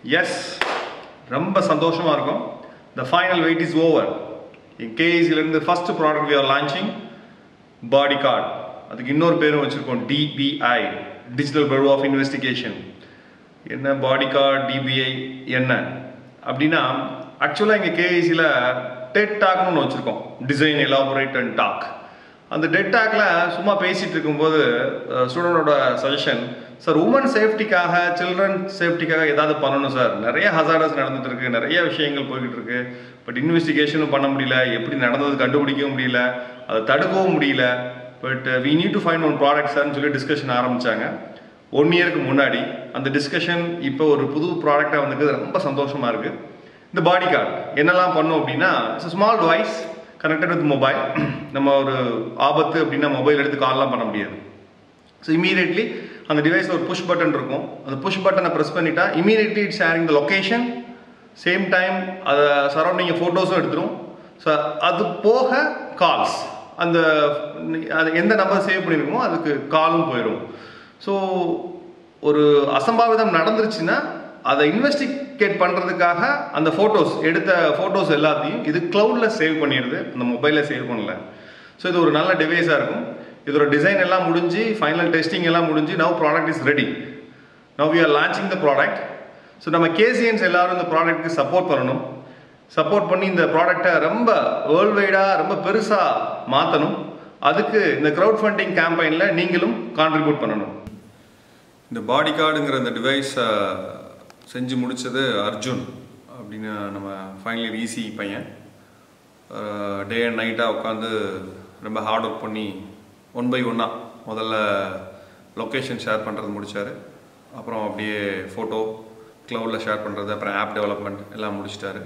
Yes, ரொம்ப சந்தோஷமா இருக்கும். The final wait is over. In case the first product we are launching, Bodycard. அதுக்கு இன்னொரு பேரும் வச்சிருக்கோம், DBI, Digital Bureau of Investigation. என்ன Bodycard, DBI என்ன அப்படின்னா, ஆக்சுவலா இங்க KICல TED Talkனு வச்சிருக்கோம், Design, Elaborate and Talk. அந்த டெட் டாக்ல சும்மா பேசிட்டு இருக்கும்போது ஸ்டூடெண்டோட சஜஷன், சார் உமன் சேஃப்டிக்காக, சில்ட்ரன் சேஃப்டிக்காக ஏதாவது பண்ணணும் சார், நிறைய ஹசார்டஸ் நடந்துட்டு இருக்கு, நிறைய விஷயங்கள் போய்கிட்டு இருக்கு, பட் இன்வெஸ்டிகேஷனும் பண்ண முடியல, எப்படி நடந்தது கண்டுபிடிக்கவும் முடியல, அதை தடுக்கவும் முடியல, but we need to find one product சார்னு சொல்லி டிஸ்கஷன் ஆரம்பிச்சாங்க 1 இயருக்கு முன்னாடி. அந்த டிஸ்கஷன் இப்போ ஒரு புது ப்ராடக்டாக வந்துருக்கு, ரொம்ப சந்தோஷமா இருக்கு. இந்த பாடிகார்ட் என்னெல்லாம் பண்ணும் அப்படின்னா, it's small device connected with mobile. நம்ம ஒரு ஆபத்து அப்படின்னா மொபைல் எடுத்து கால்லாம் பண்ண முடியாது. ஸோ இமீடியட்லி அந்த டிவைஸில் ஒரு புஷ் பட்டன் இருக்கும், அந்த புஷ் பட்டனை ப்ரெஸ் பண்ணிட்டா immediately it sharing the location, same time அதை சரௌண்டிங் ஃபோட்டோஸும் எடுத்துரும். ஸோ அது போக கால்ஸ், அந்த அது எந்த நம்பர் சேவ் பண்ணியிருக்கோமோ அதுக்கு காலும் போயிடும். ஸோ ஒரு அசம்பாவிதம் நடந்துருச்சுன்னா அதை இன்வெஸ்டிகேட் பண்ணுறதுக்காக அந்த ஃபோட்டோஸ், எடுத்த ஃபோட்டோஸ் எல்லாத்தையும் இது க்ளவுடில் சேவ் பண்ணிடுது, அந்த மொபைலில் சேவ் பண்ணல. ஸோ இது ஒரு நல்ல டிவைஸாக இருக்கும். இதோட டிசைன் எல்லாம் முடிஞ்சு, ஃபைனல் டெஸ்டிங் எல்லாம் முடிஞ்சு, now product is ready. Now we are launching the product. So நம்ம கேசியன்ஸ் எல்லாரும் இந்த ப்ராடக்ட்டுக்கு சப்போர்ட் பண்ணணும். சப்போர்ட் பண்ணி இந்த ப்ராடக்டை ரொம்ப வேர்ல்டு வைடாக ரொம்ப பெருசாக மாற்றணும். அதுக்கு இந்த க்ரௌட் ஃபண்டிங் கேம்பெயினில் நீங்களும் கான்ட்ரிபியூட் பண்ணணும். இந்த பாடிகார்டுங்கிற இந்த டிவைஸை செஞ்சு முடித்தது அர்ஜுன் அப்படின்னு நம்ம ஃபைனல் இயர் ஈசி பையன். டே அண்ட் நைட்டாக உட்காந்து ரொம்ப ஹார்ட் ஒர்க் பண்ணி 1 by 1 முதல்ல லொக்கேஷன் ஷேர் பண்ணுறது முடித்தார். அப்புறம் அப்படியே ஃபோட்டோ க்ளவுடில் ஷேர் பண்ணுறது, அப்புறம் ஆப் டெவலப்மெண்ட் எல்லாம் முடிச்சிட்டாரு.